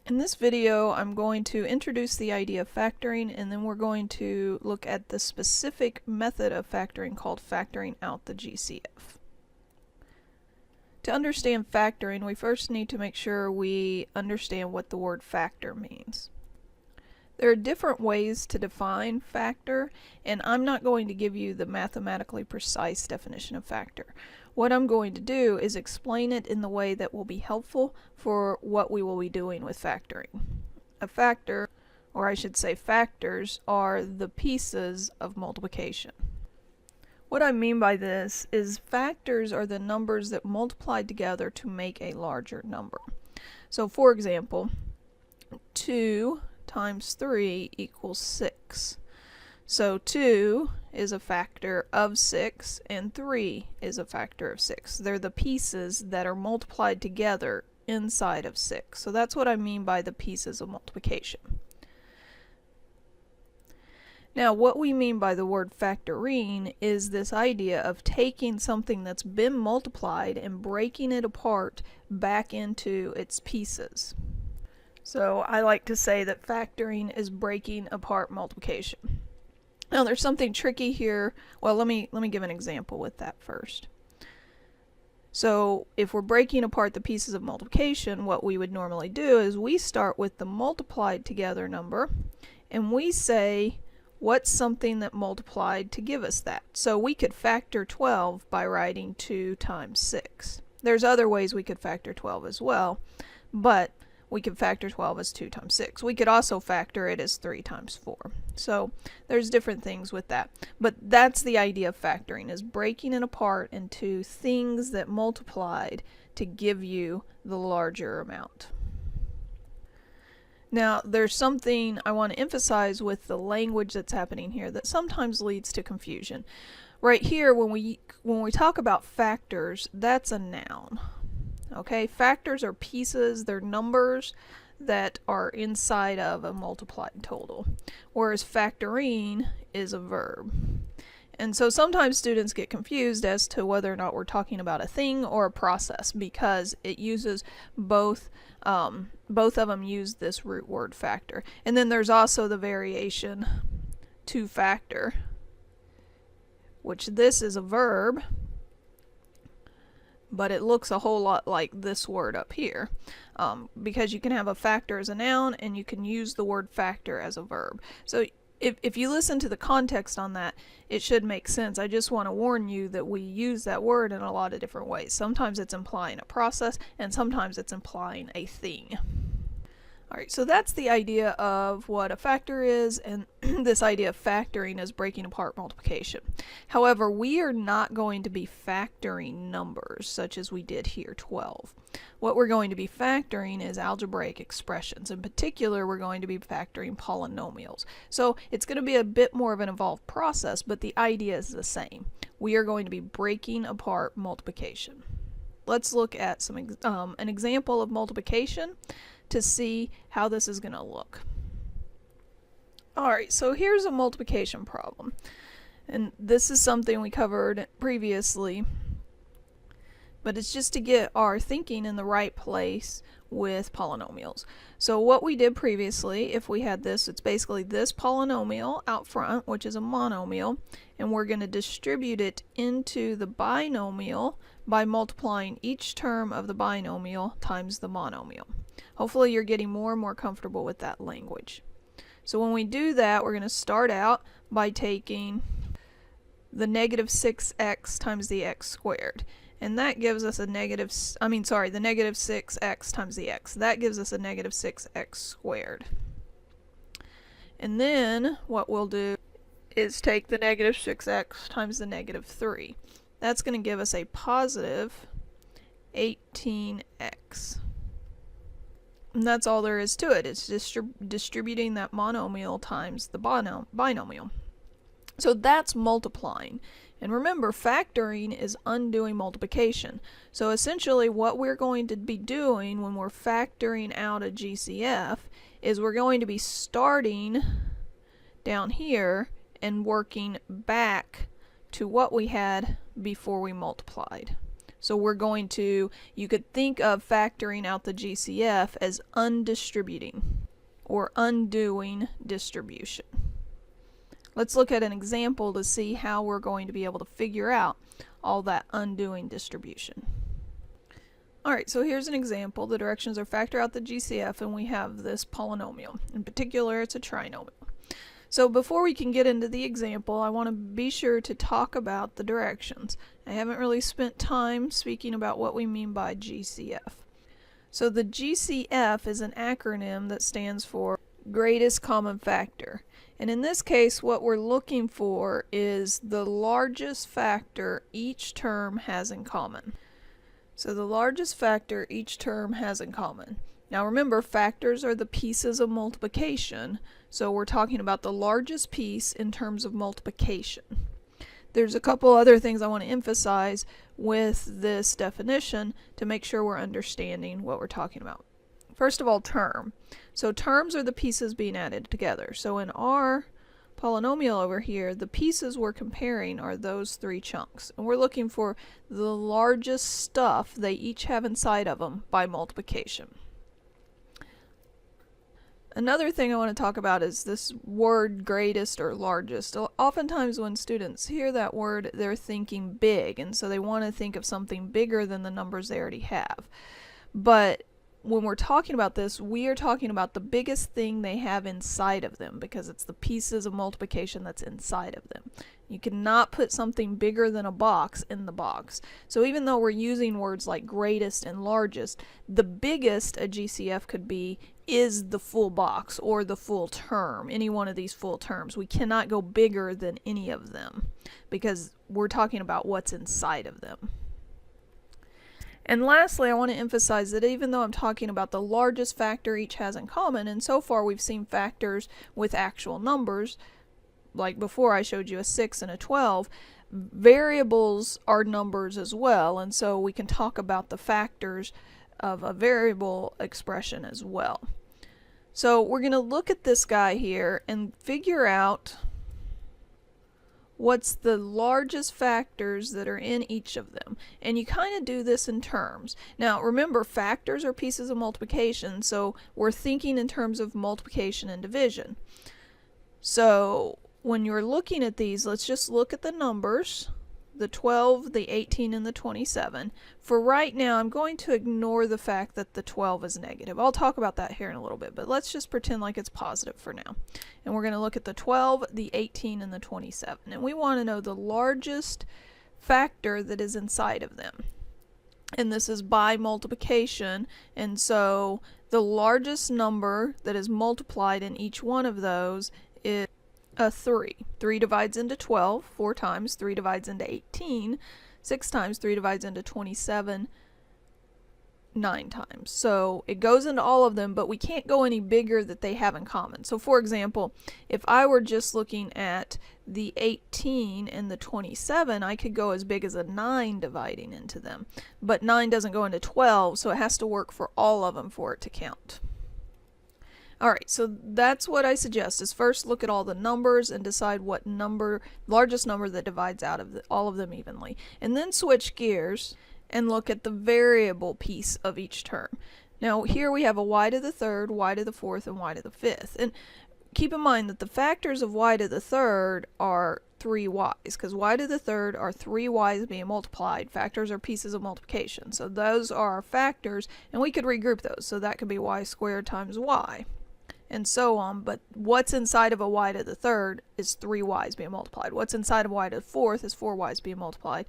In this video, I'm going to introduce the idea of factoring, and then we're going to look at the specific method of factoring called factoring out the GCF. To understand factoring, we first need to make sure we understand what the word factor means. There are different ways to define factor, and I'm not going to give you the mathematically precise definition of factor. What I'm going to do is explain it in the way that will be helpful for what we will be doing with factoring. A factor, or I should say factors, are the pieces of multiplication. What I mean by this is factors are the numbers that multiplied together to make a larger number. So for example, 2 times 3 equals 6. So 2 is a factor of 6 and 3 is a factor of 6. They're the pieces that are multiplied together inside of 6. So that's what I mean by the pieces of multiplication. Now what we mean by the word factoring is this idea of taking something that's been multiplied and breaking it apart back into its pieces. So I like to say that factoring is breaking apart multiplication. Now there's something tricky here. Well, let me give an example with that first. So if we're breaking apart the pieces of multiplication, what we would normally do is we start with the multiplied together number and we say what's something that multiplied to give us that. So we could factor 12 by writing 2 times 6. There's other ways we could factor 12 as well, but we could factor 12 as 2 times 6. We could also factor it as 3 times 4. So there's different things with that. But that's the idea of factoring, is breaking it apart into things that multiplied to give you the larger amount. Now there's something I want to emphasize with the language that's happening here that sometimes leads to confusion. Right here, when we talk about factors, that's a noun. Okay, factors are pieces, they're numbers that are inside of a multiplied total, whereas factoring is a verb. And so sometimes students get confused as to whether or not we're talking about a thing or a process, because it uses both of them use this root word factor. And then there's also the variation to factor, which this is a verb, but it looks a whole lot like this word up here, because you can have a factor as a noun and you can use the word factor as a verb. So if you listen to the context on that, it should make sense. I just want to warn you that we use that word in a lot of different ways. Sometimes it's implying a process and sometimes it's implying a thing. Alright, so that's the idea of what a factor is, and this idea of factoring is breaking apart multiplication. However, we are not going to be factoring numbers such as we did here, 12. What we're going to be factoring is algebraic expressions. In particular, we're going to be factoring polynomials. So it's going to be a bit more of an involved process, but the idea is the same. We are going to be breaking apart multiplication. Let's look at an example of multiplication to see how this is going to look. Alright, so here's a multiplication problem. And this is something we covered previously, but it's just to get our thinking in the right place with polynomials. So what we did previously, if we had this, it's basically this polynomial out front, which is a monomial, and we're going to distribute it into the binomial by multiplying each term of the binomial times the monomial. Hopefully you're getting more and more comfortable with that language. So when we do that, we're going to start out by taking the negative 6x times the x squared. And that gives us a the negative 6x times the x. That gives us a negative 6x squared. And then what we'll do is take the negative 6x times the negative 3. That's going to give us a positive 18x. And that's all there is to it. It's distributing that monomial times the binomial. So that's multiplying. And remember, factoring is undoing multiplication. So essentially what we're going to be doing when we're factoring out a GCF is we're going to be starting down here and working back to what we had before we multiplied. So you could think of factoring out the GCF as undistributing or undoing distribution. Let's look at an example to see how we're going to be able to figure out all that undoing distribution. Alright, so here's an example. The directions are factor out the GCF and we have this polynomial. In particular, it's a trinomial. So before we can get into the example, I want to be sure to talk about the directions. I haven't really spent time speaking about what we mean by GCF. So the GCF is an acronym that stands for greatest common factor. And in this case, what we're looking for is the largest factor each term has in common. So the largest factor each term has in common. Now remember, factors are the pieces of multiplication, so we're talking about the largest piece in terms of multiplication. There's a couple other things I want to emphasize with this definition to make sure we're understanding what we're talking about. First of all, term. So terms are the pieces being added together. So in our polynomial over here, the pieces we're comparing are those three chunks. And we're looking for the largest stuff they each have inside of them by multiplication. Another thing I want to talk about is this word greatest or largest. Oftentimes when students hear that word, they're thinking big, and so they want to think of something bigger than the numbers they already have. But when we're talking about this, we are talking about the biggest thing they have inside of them, because it's the pieces of multiplication that's inside of them. You cannot put something bigger than a box in the box. So even though we're using words like greatest and largest, the biggest a GCF could be is the full box or the full term, any one of these full terms. We cannot go bigger than any of them because we're talking about what's inside of them. And lastly, I want to emphasize that even though I'm talking about the largest factor each has in common, and so far we've seen factors with actual numbers, like before I showed you a 6 and a 12, variables are numbers as well, and so we can talk about the factors of a variable expression as well. So we're going to look at this guy here and figure out what's the largest factors that are in each of them. And you kind of do this in terms. Now remember, factors are pieces of multiplication, so we're thinking in terms of multiplication and division. So when you're looking at these, let's just look at the numbers, the 12, the 18, and the 27. For right now, I'm going to ignore the fact that the 12 is negative. I'll talk about that here in a little bit, but let's just pretend like it's positive for now. And we're going to look at the 12, the 18, and the 27. And we want to know the largest factor that is inside of them. And this is by multiplication, and so the largest number that is multiplied in each one of those is a 3. 3 divides into 12 4 times, 3 divides into 18 6 times, 3 divides into 27 9 times. So it goes into all of them, but we can't go any bigger that they have in common. So for example, if I were just looking at the 18 and the 27, I could go as big as a 9 dividing into them. But 9 doesn't go into 12, so it has to work for all of them for it to count. Alright, so that's what I suggest, is first look at all the numbers and decide what largest number that divides out of all of them evenly. And then switch gears and look at the variable piece of each term. Now here we have a y to the third, y to the fourth, and y to the fifth. And keep in mind that the factors of y to the third are 3 y's, because y to the third are 3 y's being multiplied. Factors are pieces of multiplication. So those are our factors, and we could regroup those. So that could be y squared times y, and so on. But what's inside of a y to the third is 3 y's being multiplied. What's inside of y to the fourth is 4 y's being multiplied.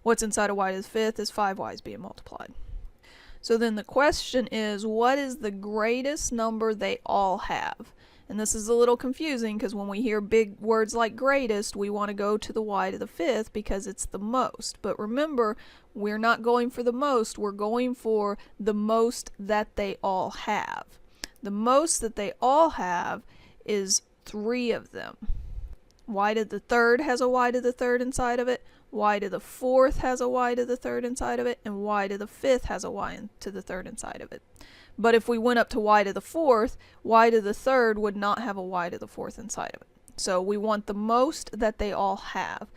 What's inside of y to the fifth is 5 y's being multiplied. So then the question is, what is the greatest number they all have? And this is a little confusing because when we hear big words like greatest, we want to go to the y to the fifth because it's the most. But remember, we're not going for the most, we're going for the most that they all have. The most that they all have is 3 of them. Y to the third has a y to the third inside of it, y to the fourth has a y to the third inside of it, and y to the fifth has a y to the third inside of it. But if we went up to y to the fourth, y to the third would not have a y to the fourth inside of it. So we want the most that they all have.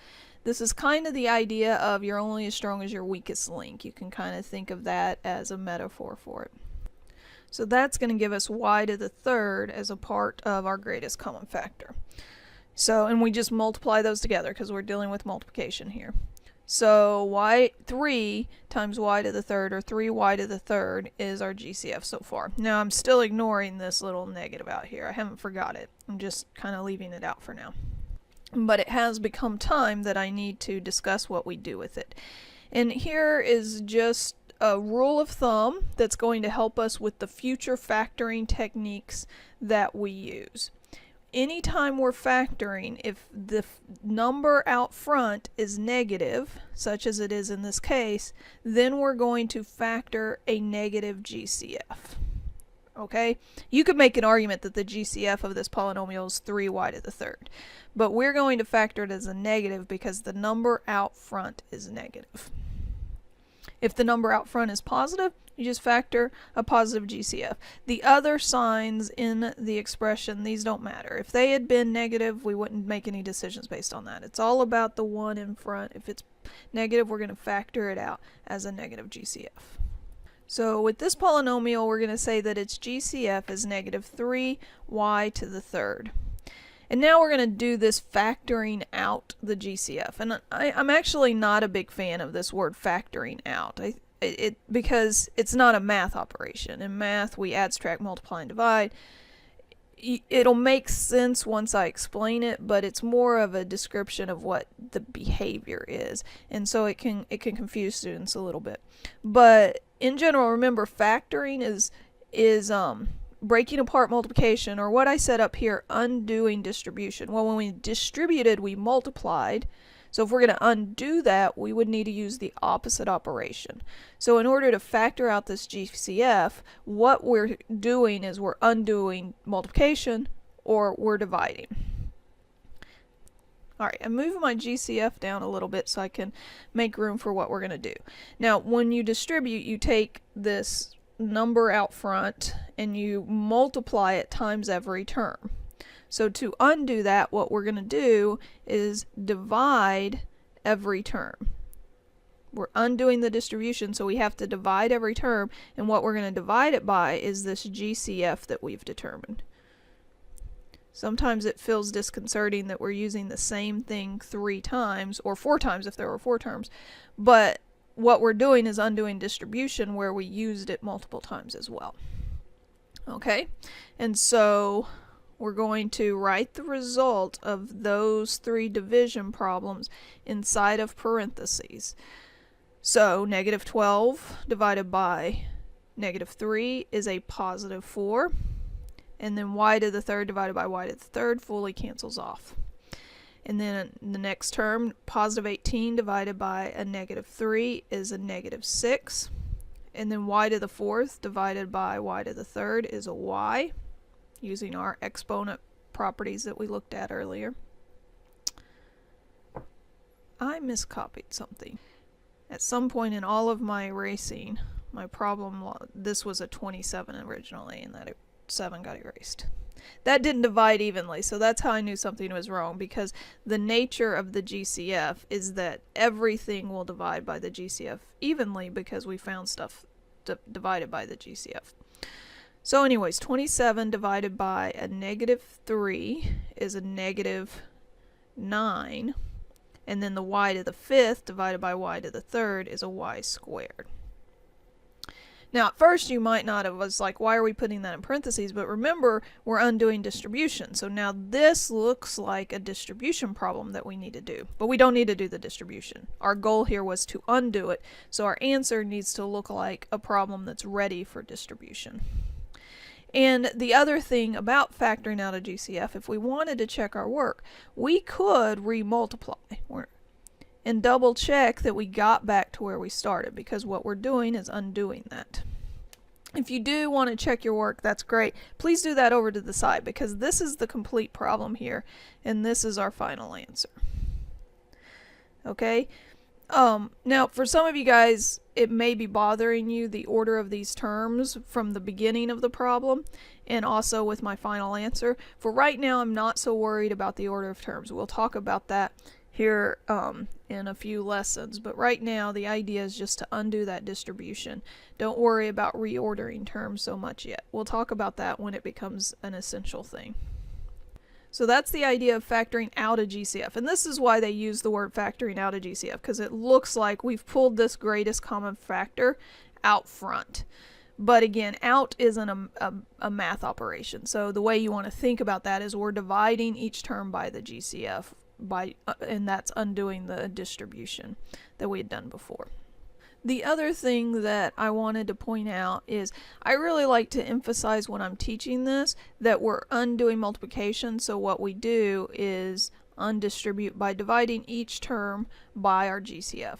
This is kind of the idea of you're only as strong as your weakest link. You can kind of think of that as a metaphor for it. So that's going to give us y to the third as a part of our greatest common factor. So, and we just multiply those together because we're dealing with multiplication here. So 3 times y to the third, or 3y to the third, is our GCF so far. Now I'm still ignoring this little negative out here. I haven't forgot it. I'm just kind of leaving it out for now. But it has become time that I need to discuss what we do with it. And here is just a rule of thumb that's going to help us with the future factoring techniques that we use. Anytime we're factoring, if the number out front is negative, such as it is in this case, then we're going to factor a negative GCF. Okay? You could make an argument that the GCF of this polynomial is 3y to the third, but we're going to factor it as a negative because the number out front is negative. If the number out front is positive, you just factor a positive GCF. The other signs in the expression, these don't matter. If they had been negative, we wouldn't make any decisions based on that. It's all about the one in front. If it's negative, we're going to factor it out as a negative GCF. So with this polynomial, we're going to say that its GCF is negative 3y to the third. And now we're going to do this factoring out the GCF. And I'm actually not a big fan of this word factoring out. Because it's not a math operation. In math, we add, subtract, multiply, and divide. It'll make sense once I explain it, but it's more of a description of what the behavior is. And so it can confuse students a little bit. But in general, remember, factoring is breaking apart multiplication, or what I said up here, undoing distribution. Well, when we distributed, we multiplied. So if we're going to undo that, we would need to use the opposite operation. So in order to factor out this GCF, what we're doing is we're undoing multiplication, or we're dividing. Alright, I'm moving my GCF down a little bit so I can make room for what we're going to do. Now, when you distribute, you take this number out front and you multiply it times every term. So to undo that, what we're going to do is divide every term. We're undoing the distribution, so we have to divide every term, and what we're going to divide it by is this GCF that we've determined. Sometimes it feels disconcerting that we're using the same thing 3 times, or 4 times if there were 4 terms, but what we're doing is undoing distribution where we used it multiple times as well. Okay, and so we're going to write the result of those 3 division problems inside of parentheses. So negative 12 divided by negative 3 is a positive 4, and then y to the third divided by y to the third fully cancels off. And then the next term, positive 18 divided by a negative 3 is a negative 6. And then y to the fourth divided by y to the third is a y, using our exponent properties that we looked at earlier. I miscopied something. At some point in all of my erasing, my problem, this was a 27 originally, and that 7 got erased. That didn't divide evenly, so that's how I knew something was wrong, because the nature of the GCF is that everything will divide by the GCF evenly because we found stuff divided by the GCF. So anyways, 27 divided by a negative 3 is a negative 9, and then the y to the fifth divided by y to the third is a y squared. Now, at first you might not have was like, why are we putting that in parentheses? But remember, we're undoing distribution. So now this looks like a distribution problem that we need to do. But we don't need to do the distribution. Our goal here was to undo it. So our answer needs to look like a problem that's ready for distribution. And the other thing about factoring out a GCF, if we wanted to check our work, we could remultiply and double check that we got back to where we started, because what we're doing is undoing that. If you do want to check your work, that's great. Please do that over to the side, because this is the complete problem here, and this is our final answer. Okay? Now, for some of you guys, it may be bothering you, the order of these terms from the beginning of the problem, and also with my final answer. For right now, I'm not so worried about the order of terms. We'll talk about that here in a few lessons, but right now the idea is just to undo that distribution. Don't worry about reordering terms so much yet. We'll talk about that when it becomes an essential thing. So that's the idea of factoring out a GCF, and this is why they use the word factoring out a GCF, because it looks like we've pulled this greatest common factor out front. But again, out isn't a math operation, so the way you want to think about that is we're dividing each term by the GCF, and that's undoing the distribution that we had done before. The other thing that I wanted to point out is I really like to emphasize when I'm teaching this that we're undoing multiplication. So what we do is undistribute by dividing each term by our GCF.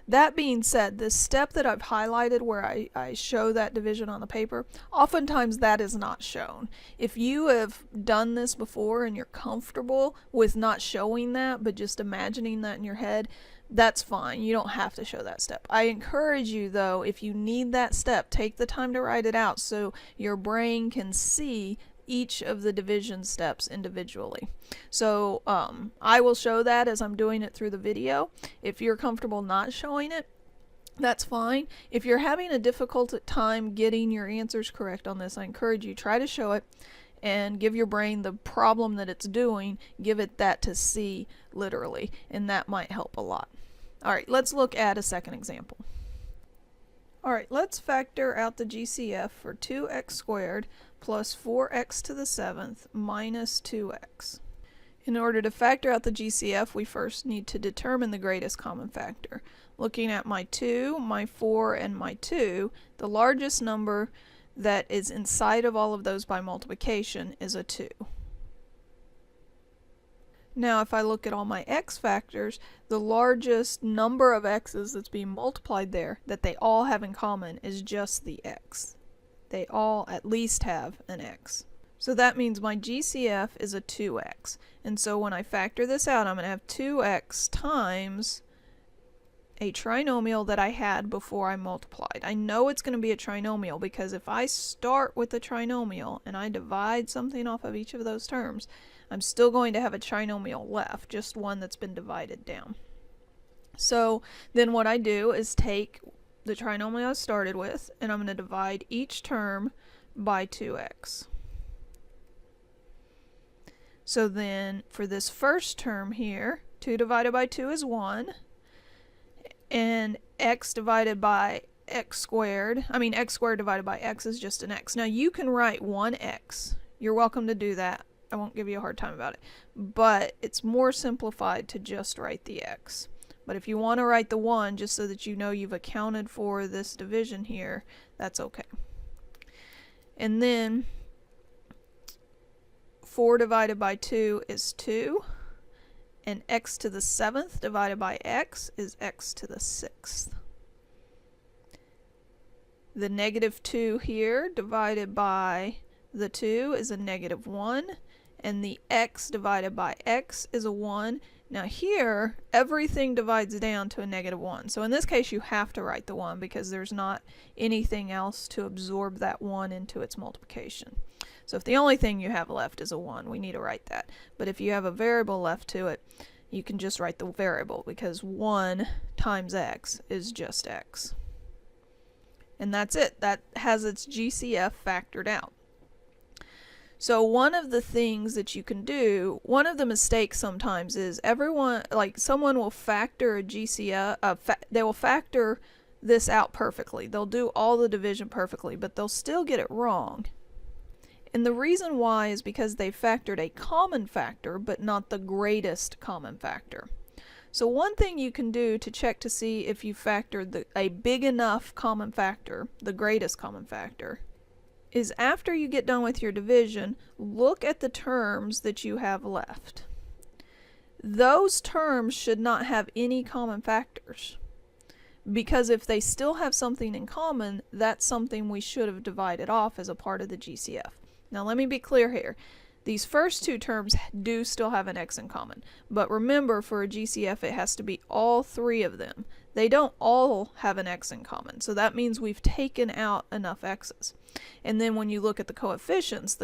That being said, this step that I've highlighted where I show that division on the paper, oftentimes that is not shown. If you have done this before and you're comfortable with not showing that but just imagining that in your head, that's fine. You don't have to show that step. I encourage you though, if you need that step, take the time to write it out so your brain can see each of the division steps individually. So I will show that as I'm doing it through the video. If you're comfortable not showing it, that's fine. If you're having a difficult time getting your answers correct on this, I encourage you, try to show it and give your brain the problem that it's doing, give it that to see literally, and that might help a lot. Alright, let's look at a second example. Alright, let's factor out the GCF for 2x squared plus 4x to the 7th minus 2x. In order to factor out the GCF, we first need to determine the greatest common factor. Looking at my 2, my 4, and my 2, the largest number that is inside of all of those by multiplication is a 2. Now if I look at all my x factors, the largest number of x's that's being multiplied there that they all have in common is just the x. They all at least have an x. So that means my GCF is a 2x. And so when I factor this out, I'm going to have 2x times a trinomial that I had before I multiplied. I know it's going to be a trinomial because if I start with a trinomial and I divide something off of each of those terms, I'm still going to have a trinomial left, just one that's been divided down. So then what I do is take the trinomial I started with and I'm going to divide each term by 2x. So then for this first term here, 2 divided by 2 is 1. And x divided by x squared divided by x is just an x. Now you can write 1x. You're welcome to do that. I won't give you a hard time about it. But it's more simplified to just write the x. But if you want to write the 1 just so that you know you've accounted for this division here, that's okay. And then 4 divided by 2 is 2. And x to the 7th divided by x is x to the 6th. The negative 2 here divided by the 2 is a negative 1. And the x divided by x is a 1. Now here, everything divides down to a negative 1. So in this case, you have to write the 1 because there's not anything else to absorb that 1 into its multiplication. So if the only thing you have left is a 1, we need to write that. But if you have a variable left to it, you can just write the variable because 1 times x is just x. And that's it. That has its GCF factored out. So one of the things that you can do, one of the mistakes sometimes is someone will factor a GCF, they will factor this out perfectly. They'll do all the division perfectly, but they'll still get it wrong. And the reason why is because they factored a common factor, but not the greatest common factor. So one thing you can do to check to see if you factored a big enough common factor, the greatest common factor, is after you get done with your division, look at the terms that you have left. Those terms should not have any common factors, because if they still have something in common, that's something we should have divided off as a part of the GCF. Now let me be clear here. These first two terms do still have an x in common, but remember for a GCF it has to be all three of them. They don't all have an x in common, so that means we've taken out enough x's. And then when you look at the coefficients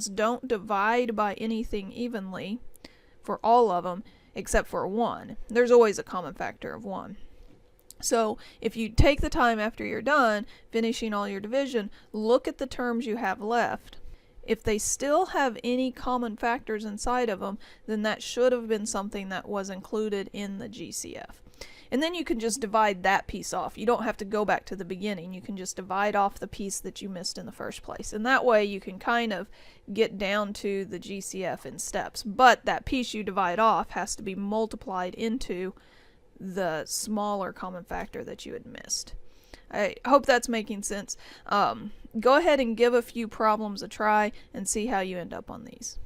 don't divide by anything evenly for all of them. except for 1. There's always a common factor of 1. So if you take the time after you're done finishing all your division, look at the terms you have left. If they still have any common factors inside of them, then that should have been something that was included in the GCF. And then you can just divide that piece off. You don't have to go back to the beginning. You can just divide off the piece that you missed in the first place. And that way you can kind of get down to the GCF in steps. But that piece you divide off has to be multiplied into the smaller common factor that you had missed. I hope that's making sense. Go ahead and give a few problems a try and see how you end up on these.